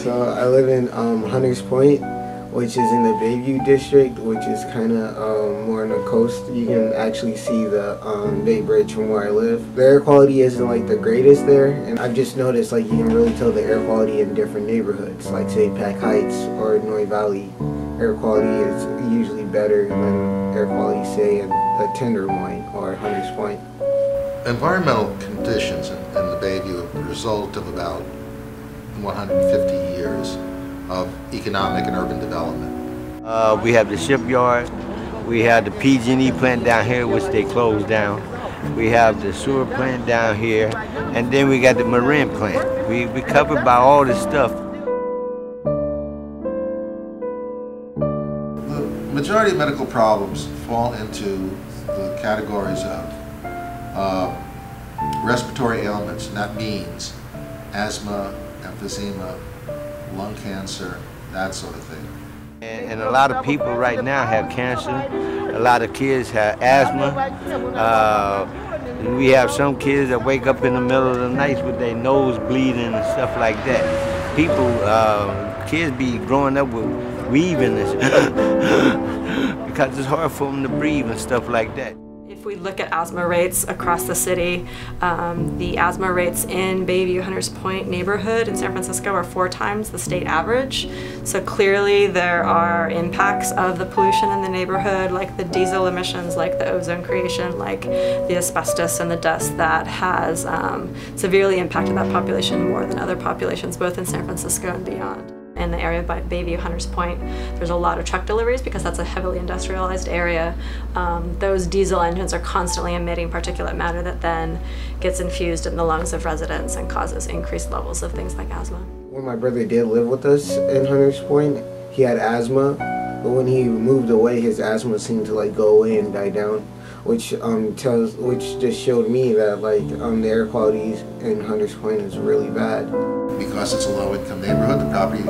So I live in Hunters Point, which is in the Bayview district, which is kind of more on the coast. You can actually see the Bay Bridge from where I live. The air quality isn't like the greatest there, and I've just noticed like you can really tell the air quality in different neighborhoods, like say Pack Heights or Noy Valley. Air quality is usually better than air quality say in the Tenderloin or Hunters Point. Environmental conditions in the Bayview are the result of about 150 years of economic and urban development. We have the shipyard, we have the PG&E plant down here, which they closed down. We have the sewer plant down here, and then we got the marine plant. We covered by all this stuff. The majority of medical problems fall into the categories of respiratory ailments, and that means asthma, emphysema, lung cancer, that sort of thing. And a lot of people right now have cancer. A lot of kids have asthma. We have some kids that wake up in the middle of the night with their nose bleeding and stuff like that. People, kids be growing up with weaving because it's hard for them to breathe and stuff like that. If we look at asthma rates across the city, the asthma rates in Bayview Hunters Point neighborhood in San Francisco are 4 times the state average. So clearly there are impacts of the pollution in the neighborhood, like the diesel emissions, like the ozone creation, like the asbestos and the dust that has severely impacted that population more than other populations, both in San Francisco and beyond. In the area by Bayview Hunters Point, there's a lot of truck deliveries because that's a heavily industrialized area. Those diesel engines are constantly emitting particulate matter that then gets infused in the lungs of residents and causes increased levels of things like asthma. When my brother did live with us in Hunters Point, he had asthma, but when he moved away, his asthma seemed to like go away and die down, which just showed me that like the air quality in Hunters Point is really bad. Because it's a low-income neighborhood, the property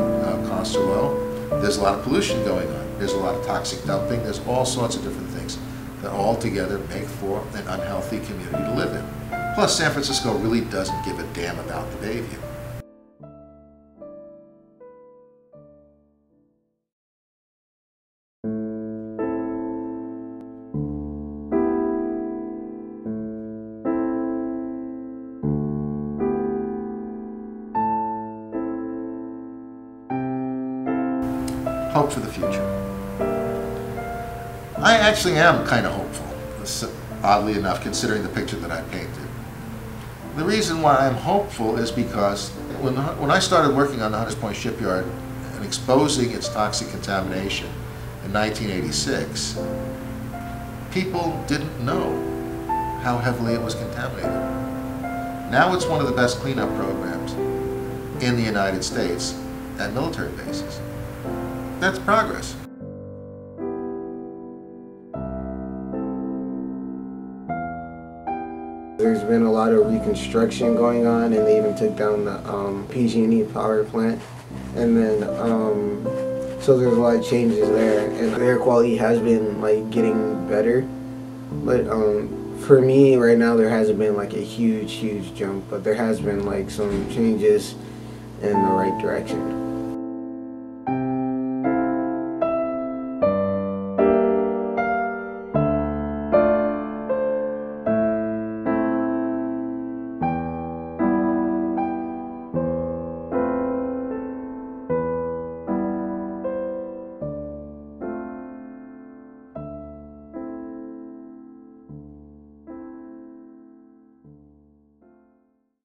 costs are low. There's a lot of pollution going on. There's a lot of toxic dumping. There's all sorts of different things that all together make for an unhealthy community to live in. Plus, San Francisco really doesn't give a damn about the Bayview. Hope for the future. I actually am kind of hopeful, oddly enough, considering the picture that I painted. The reason why I'm hopeful is because when I started working on the Hunters Point shipyard and exposing its toxic contamination in 1986, people didn't know how heavily it was contaminated. Now it's one of the best cleanup programs in the United States at military bases. That's progress. There's been a lot of reconstruction going on, and they even took down the PG&E power plant. And then, so there's a lot of changes there, and the air quality has been like getting better. But for me right now, there hasn't been like a huge jump, but there has been like some changes in the right direction.